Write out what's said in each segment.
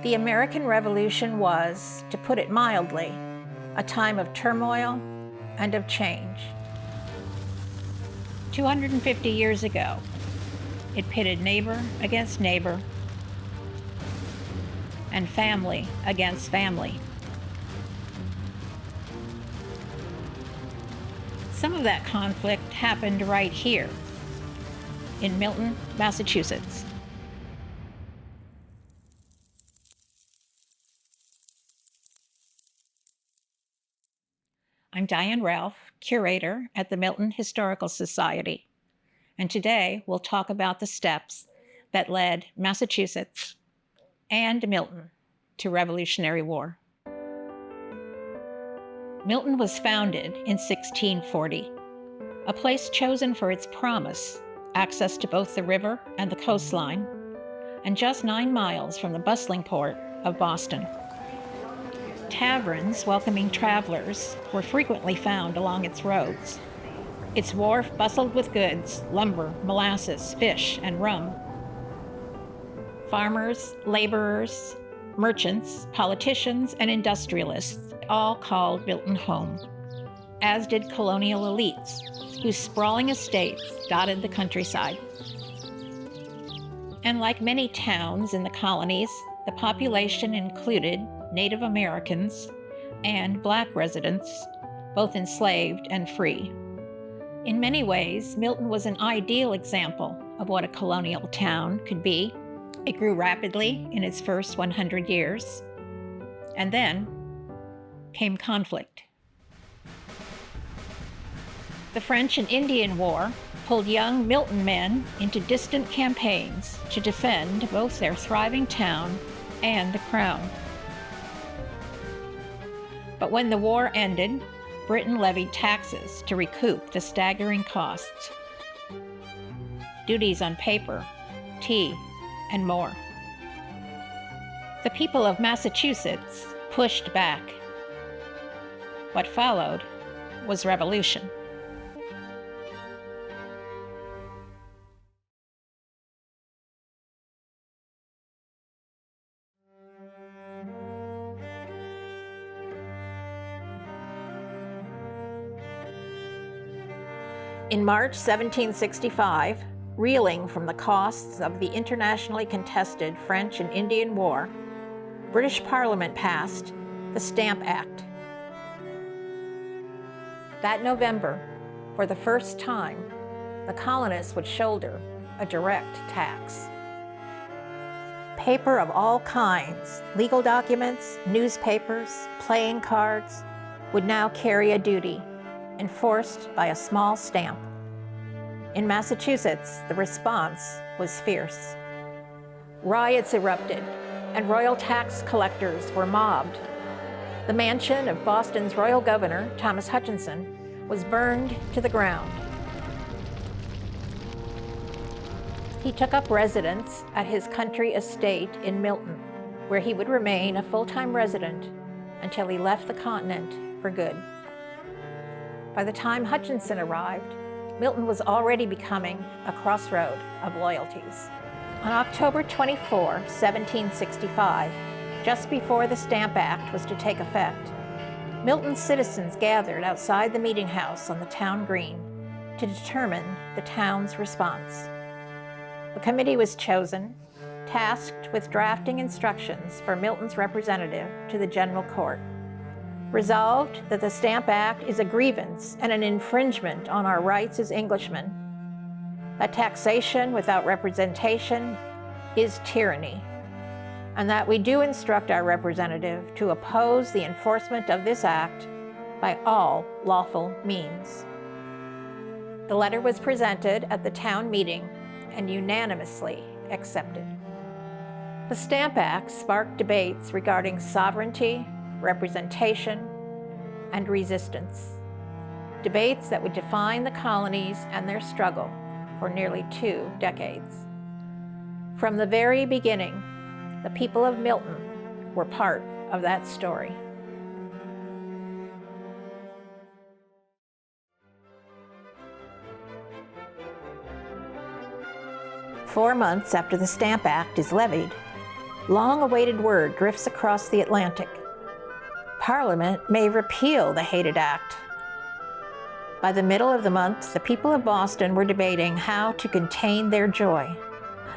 The American Revolution was, to put it mildly, a time of turmoil and of change. 250 years ago, it pitted neighbor against neighbor and family against family. Some of that conflict happened right here in Milton, Massachusetts. I'm Diann Ralph, curator at the Milton Historical Society, and today we'll talk about the steps that led Massachusetts and Milton to Revolutionary War. Milton was founded in 1640, a place chosen for its promise, access to both the river and the coastline, and just 9 miles from the bustling port of Boston. Taverns welcoming travelers were frequently found along its roads. Its wharf bustled with goods, lumber, molasses, fish, and rum. Farmers, laborers, merchants, politicians, and industrialists all called Milton home, as did colonial elites, whose sprawling estates dotted the countryside. And like many towns in the colonies, the population included Native Americans and Black residents, both enslaved and free. In many ways, Milton was an ideal example of what a colonial town could be. It grew rapidly in its first 100 years, and then came conflict. The French and Indian War pulled young Milton men into distant campaigns to defend both their thriving town and the crown. But when the war ended, Britain levied taxes to recoup the staggering costs. Duties on paper, tea, and more. The people of Massachusetts pushed back. What followed was revolution. In March 1765, reeling from the costs of the internationally contested French and Indian War, British Parliament passed the Stamp Act. That November, for the first time, the colonists would shoulder a direct tax. Paper of all kinds, legal documents, newspapers, playing cards, would now carry a duty, enforced by a small stamp. In Massachusetts, the response was fierce. Riots erupted, and royal tax collectors were mobbed. The mansion of Boston's royal governor, Thomas Hutchinson, was burned to the ground. He took up residence at his country estate in Milton, where he would remain a full-time resident until he left the continent for good. By the time Hutchinson arrived, Milton was already becoming a crossroad of loyalties. On October 24, 1765, just before the Stamp Act was to take effect, Milton's citizens gathered outside the meeting house on the town green to determine the town's response. A committee was chosen, tasked with drafting instructions for Milton's representative to the General Court. Resolved that the Stamp Act is a grievance and an infringement on our rights as Englishmen, that taxation without representation is tyranny, and that we do instruct our representative to oppose the enforcement of this act by all lawful means. The letter was presented at the town meeting and unanimously accepted. The Stamp Act sparked debates regarding sovereignty, representation, and resistance. Debates that would define the colonies and their struggle for nearly 2 decades. From the very beginning, the people of Milton were part of that story. 4 months after the Stamp Act is levied, long-awaited word drifts across the Atlantic. Parliament may repeal the hated act. By the middle of the month, the people of Boston were debating how to contain their joy.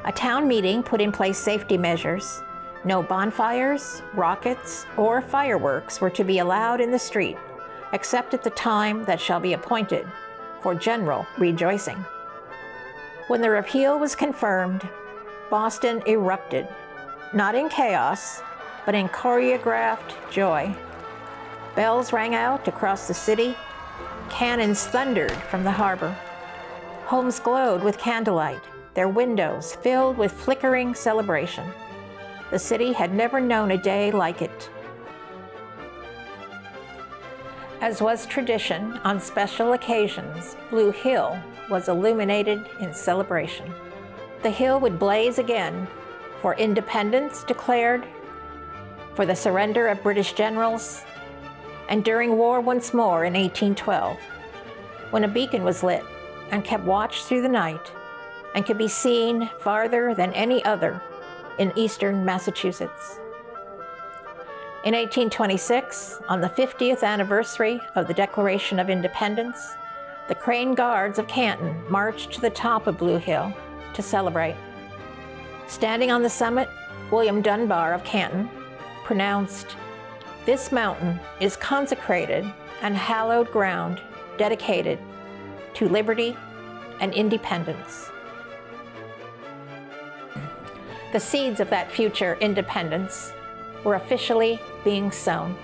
A town meeting put in place safety measures. No bonfires, rockets, or fireworks were to be allowed in the street, except at the time that shall be appointed for general rejoicing. When the repeal was confirmed, Boston erupted, not in chaos, but in choreographed joy. Bells rang out across the city. Cannons thundered from the harbor. Homes glowed with candlelight, their windows filled with flickering celebration. The city had never known a day like it. As was tradition, on special occasions, Blue Hill was illuminated in celebration. The hill would blaze again for independence declared, for the surrender of British generals, and during war once more in 1812, when a beacon was lit and kept watch through the night and could be seen farther than any other in eastern Massachusetts. In 1826, on the 50th anniversary of the Declaration of Independence, the Crane Guards of Canton marched to the top of Blue Hill to celebrate. Standing on the summit, William Dunbar of Canton pronounced, "This mountain is consecrated and hallowed ground dedicated to liberty and independence." The seeds of that future independence were officially being sown.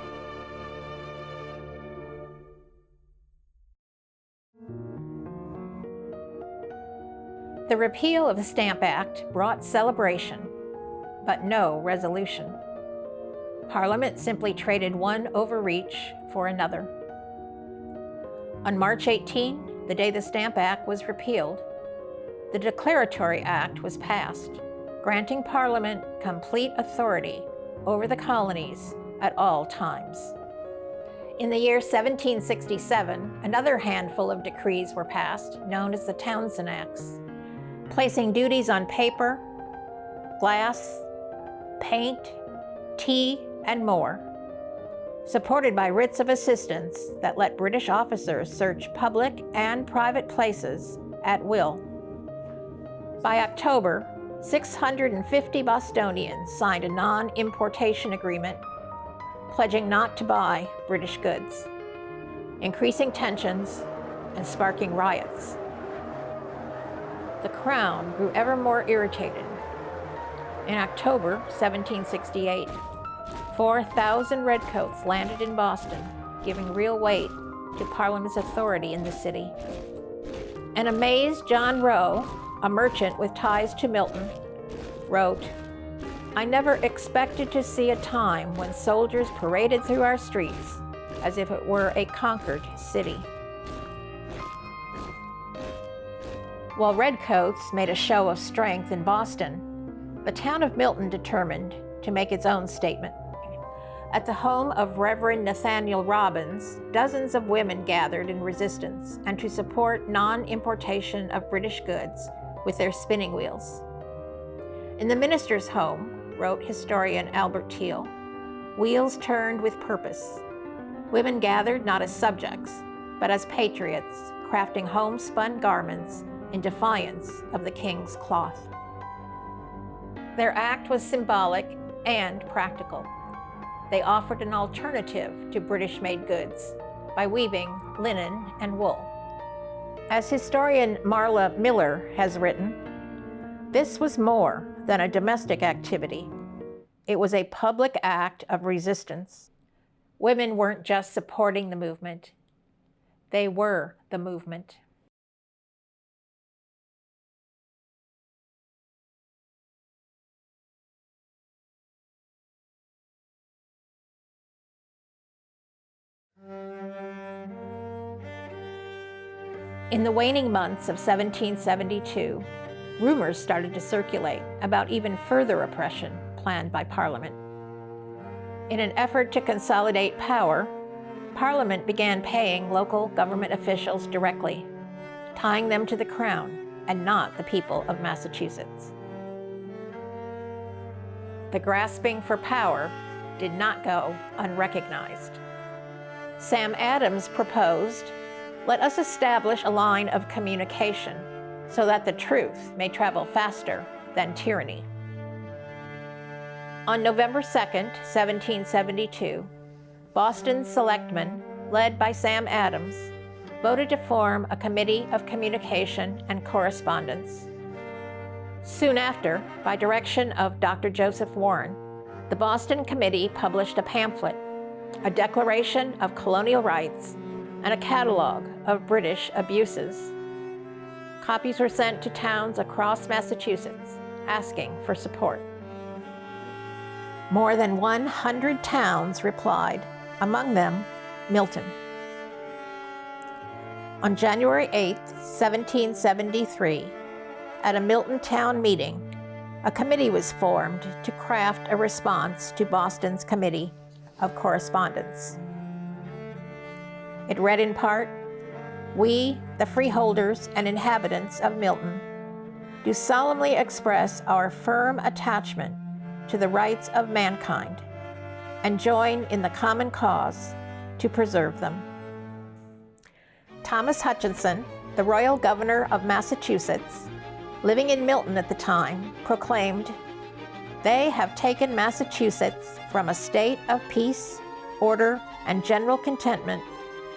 The repeal of the Stamp Act brought celebration, but no resolution. Parliament simply traded one overreach for another. On March 18, the day the Stamp Act was repealed, the Declaratory Act was passed, granting Parliament complete authority over the colonies at all times. In the year 1767, another handful of decrees were passed, known as the Townshend Acts, placing duties on paper, glass, paint, tea, and more, supported by writs of assistance that let British officers search public and private places at will. By October, 650 Bostonians signed a non-importation agreement pledging not to buy British goods, increasing tensions and sparking riots. The Crown grew ever more irritated. In October 1768, 4,000 redcoats landed in Boston, giving real weight to Parliament's authority in the city. An amazed John Rowe, a merchant with ties to Milton, wrote, "I never expected to see a time when soldiers paraded through our streets as if it were a conquered city." While redcoats made a show of strength in Boston, the town of Milton determined to make its own statement. At the home of Reverend Nathaniel Robbins, dozens of women gathered in resistance and to support non-importation of British goods with their spinning wheels. In the minister's home, wrote historian Albert Teal, wheels turned with purpose. Women gathered not as subjects, but as patriots, crafting homespun garments in defiance of the king's cloth. Their act was symbolic and practical. They offered an alternative to British-made goods by weaving linen and wool. As historian Marla Miller has written, this was more than a domestic activity. It was a public act of resistance. Women weren't just supporting the movement. They were the movement. In the waning months of 1772, rumors started to circulate about even further oppression planned by Parliament. In an effort to consolidate power, Parliament began paying local government officials directly, tying them to the Crown and not the people of Massachusetts. the grasping for power did not go unrecognized. Sam Adams proposed, "Let us establish a line of communication so that the truth may travel faster than tyranny." On November 2nd, 1772, Boston's selectmen, led by Sam Adams, voted to form a Committee of Communication and Correspondence. Soon after, by direction of Dr. Joseph Warren, the Boston Committee published a pamphlet, a declaration of colonial rights, and a catalog of British abuses. Copies were sent to towns across Massachusetts, asking for support. More than 100 towns replied, among them Milton. On January 8, 1773, at a Milton town meeting, a committee was formed to craft a response to Boston's Committee of Correspondence. It read in part, "We, the freeholders and inhabitants of Milton, do solemnly express our firm attachment to the rights of mankind and join in the common cause to preserve them." Thomas Hutchinson, the royal governor of Massachusetts, living in Milton at the time, proclaimed, "They have taken Massachusetts from a state of peace, order, and general contentment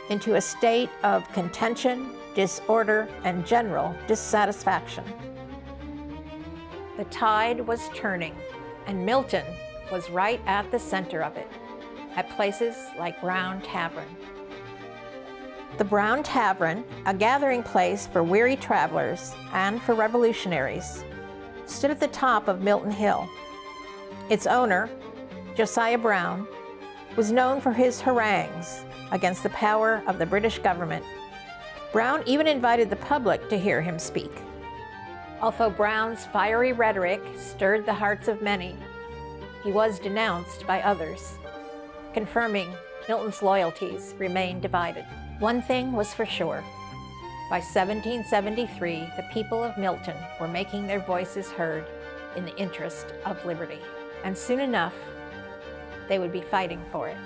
into a state of contention, disorder, and general dissatisfaction." The tide was turning, and Milton was right at the center of it, at places like Brown Tavern. The Brown Tavern, a gathering place for weary travelers and for revolutionaries, stood at the top of Milton Hill. Its owner, Josiah Brown, was known for his harangues against the power of the British government. Brown even invited the public to hear him speak. Although Brown's fiery rhetoric stirred the hearts of many, he was denounced by others, confirming Milton's loyalties remained divided. One thing was for sure. By 1773, the people of Milton were making their voices heard in the interest of liberty, and soon enough, they would be fighting for it.